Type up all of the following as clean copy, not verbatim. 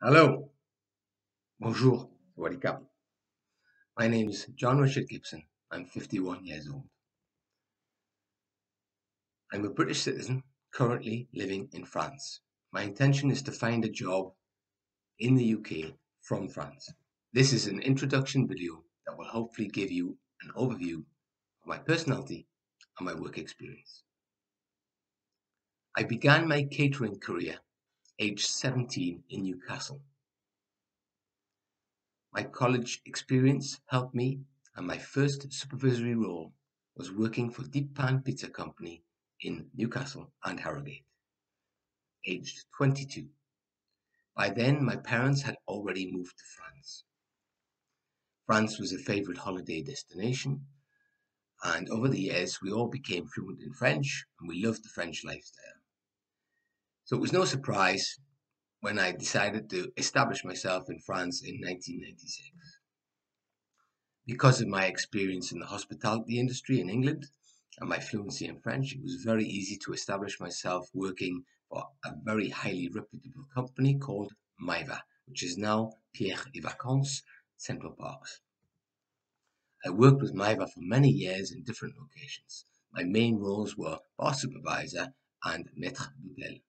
Hello, bonjour, sawadee krap. My name is John Richard Gibson. I'm 51 years old. I'm a British citizen currently living in France. My intention is to find a job in the UK from France. This is an introduction video that will hopefully give you an overview of my personality and my work experience. I began my catering career aged 17 in Newcastle. My college experience helped me, and my first supervisory role was working for Deep Pan Pizza Company in Newcastle and Harrogate, aged 22. By then, my parents had already moved to France. France was a favorite holiday destination, and over the years, we all became fluent in French, and we loved the French lifestyle. So it was no surprise when I decided to establish myself in France in 1996. Because of my experience in the hospitality industry in England and my fluency in French, it was very easy to establish myself working for a very highly reputable company called Maeva, which is now Pierre et Vacances Central Parks. I worked with Maeva for many years in different locations. My main roles were bar supervisor and maître d'hôtel.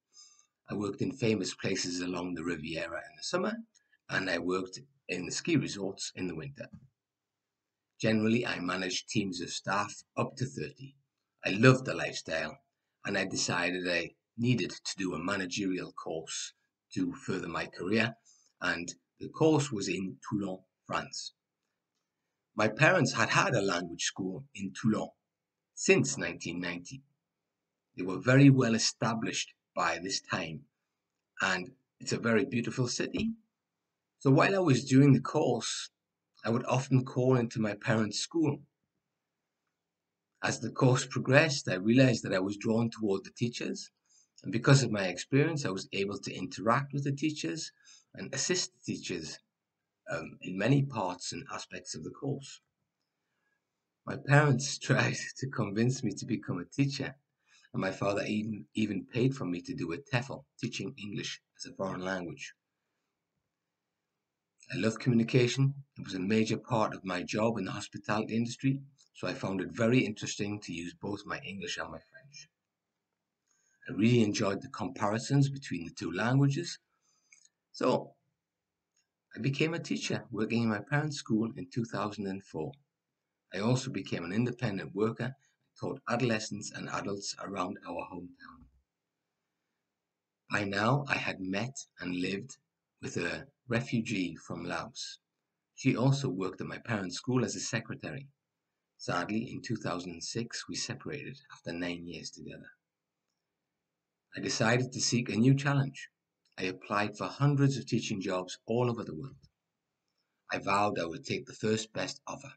I worked in famous places along the Riviera in the summer, and I worked in the ski resorts in the winter. Generally, I managed teams of staff up to 30. I loved the lifestyle, and I decided I needed to do a managerial course to further my career, and the course was in Toulon, France. My parents had had a language school in Toulon since 1990. They were very well established by this time, and it's a very beautiful city. So while I was doing the course, I would often call into my parents' school. As the course progressed, I realized that I was drawn toward the teachers, and because of my experience, I was able to interact with the teachers and assist the teachers in many parts and aspects of the course. My parents tried to convince me to become a teacher, and my father even paid for me to do a TEFL, teaching English as a foreign language. I love communication. It was a major part of my job in the hospitality industry, so I found it very interesting to use both my English and my French. I really enjoyed the comparisons between the two languages, so I became a teacher working in my parents' school in 2004. I also became an independent worker and taught adolescents and adults around our hometown. By now, I had met and lived with a refugee from Laos. She also worked at my parents' school as a secretary. Sadly, in 2006, we separated after 9 years together. I decided to seek a new challenge. I applied for hundreds of teaching jobs all over the world. I vowed I would take the first best offer,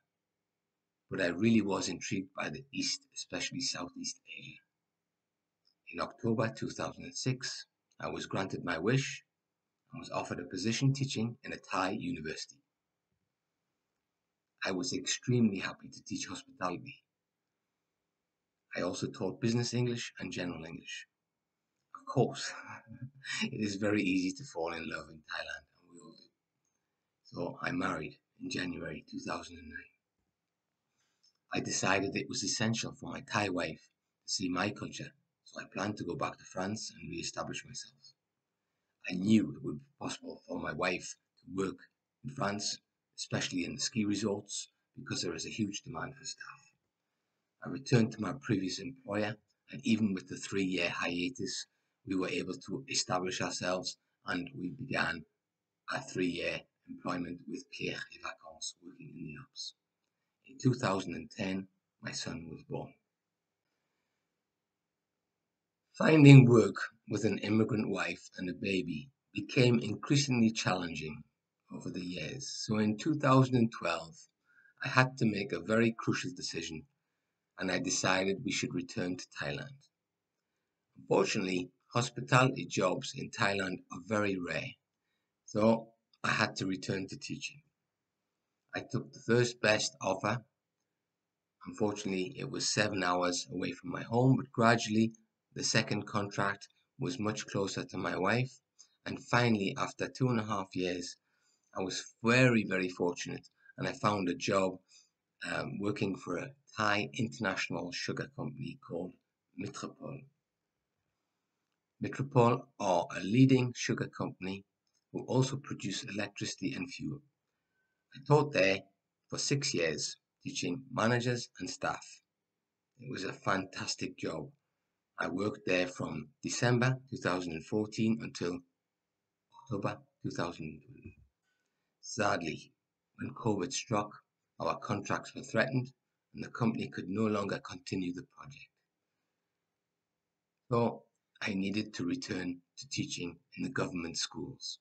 but I really was intrigued by the East, especially Southeast Asia. In October 2006, I was granted my wish and was offered a position teaching in a Thai university. I was extremely happy to teach hospitality. I also taught business English and general English. Of course, it is very easy to fall in love in Thailand, and we all do. So I married in January 2009. I decided it was essential for my Thai wife to see my culture, so I planned to go back to France and re-establish myself. I knew it would be possible for my wife to work in France, especially in the ski resorts, because there is a huge demand for staff. I returned to my previous employer, and even with the 3-year hiatus, we were able to establish ourselves, and we began a 3-year employment with Pierre et Vacances working in the Alps. In 2010, my son was born. Finding work with an immigrant wife and a baby became increasingly challenging over the years. So in 2012, I had to make a very crucial decision, and I decided we should return to Thailand. Unfortunately, hospitality jobs in Thailand are very rare, so I had to return to teaching. I took the first best offer. Unfortunately, it was 7 hours away from my home, but gradually the second contract was much closer to my wife, And finally, after 2.5 years, I was very, very fortunate, and I found a job working for a Thai international sugar company called Metropole. Metropole are a leading sugar company who also produce electricity and fuel. I taught there for 6 years, teaching managers and staff. It was a fantastic job. I worked there from December 2014 until October 2020. Sadly, when COVID struck, our contracts were threatened and the company could no longer continue the project. So I needed to return to teaching in the government schools.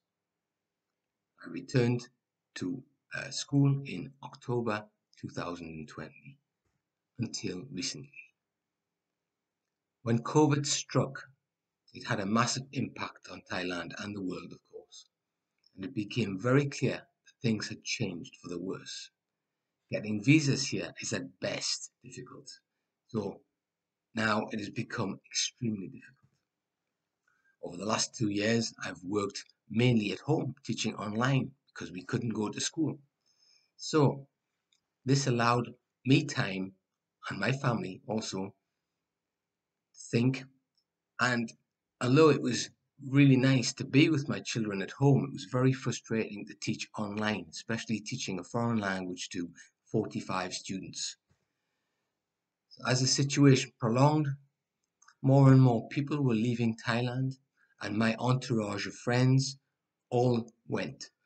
I returned to school in October 2020 until recently. When COVID struck, it had a massive impact on Thailand and the world, of course, and it became very clear that things had changed for the worse. Getting visas here is at best difficult, so now it has become extremely difficult. Over the last 2 years, I've worked mainly at home, teaching online because we couldn't go to school. So this allowed me time and my family also to think. And although it was really nice to be with my children at home, it was very frustrating to teach online, especially teaching a foreign language to 45 students. As the situation prolonged, more and more people were leaving Thailand, and my entourage of friends all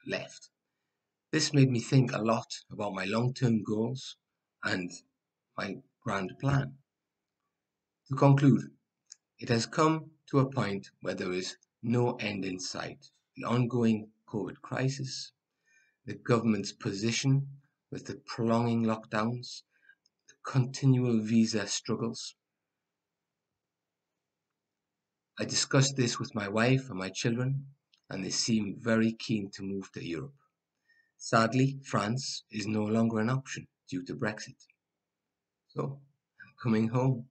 left. This made me think a lot about my long-term goals and my grand plan. To conclude, it has come to a point where there is no end in sight. The ongoing COVID crisis, the government's position with the prolonging lockdowns, the continual visa struggles. I discussed this with my wife and my children, and they seem very keen to move to Europe. Sadly, France is no longer an option due to Brexit. So, I'm coming home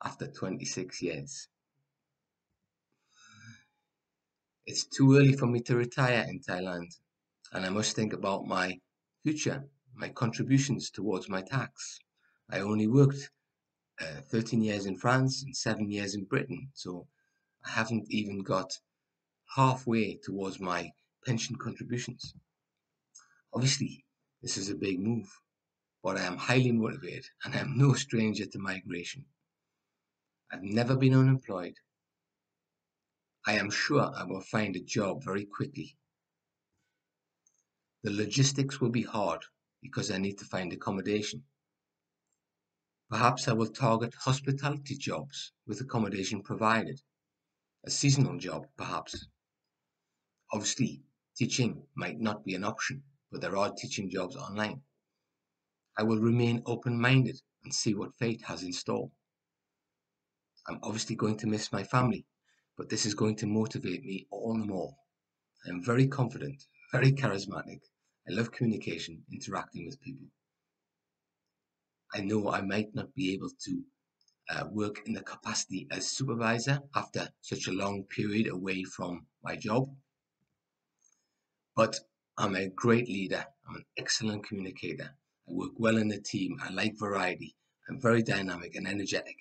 after 26 years. It's too early for me to retire in Thailand, and I must think about my future, my contributions towards my tax. I only worked 13 years in France and 7 years in Britain, so I haven't even got halfway towards my pension contributions. Obviously, this is a big move, but I am highly motivated and I am no stranger to migration. I've never been unemployed. I am sure I will find a job very quickly. The logistics will be hard because I need to find accommodation. Perhaps I will target hospitality jobs with accommodation provided. A seasonal job, perhaps. Obviously, teaching might not be an option, but there are teaching jobs online. I will remain open-minded and see what fate has in store. I'm obviously going to miss my family, but this is going to motivate me all the more. I am very confident, very charismatic. I love communication, interacting with people. I know I might not be able to work in the capacity as supervisor after such a long period away from my job, but I'm a great leader. I'm an excellent communicator. I work well in a team. I like variety. I'm very dynamic and energetic.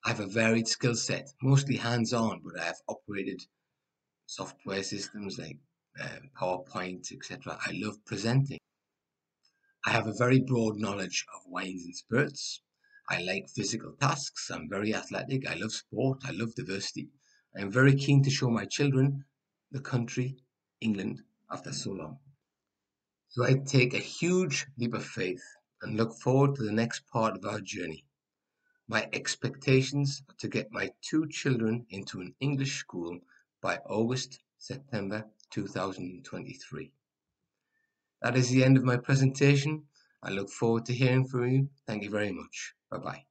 I have a varied skill set, mostly hands-on, but I have operated software systems like PowerPoint, etc. I love presenting. I have a very broad knowledge of wines and spirits. I like physical tasks. I'm very athletic. I love sport. I love diversity. I am very keen to show my children the country, England, after so long. So I take a huge leap of faith and look forward to the next part of our journey. My expectations are to get my two children into an English school by August, September 2023. That is the end of my presentation. I look forward to hearing from you. Thank you very much. Bye bye.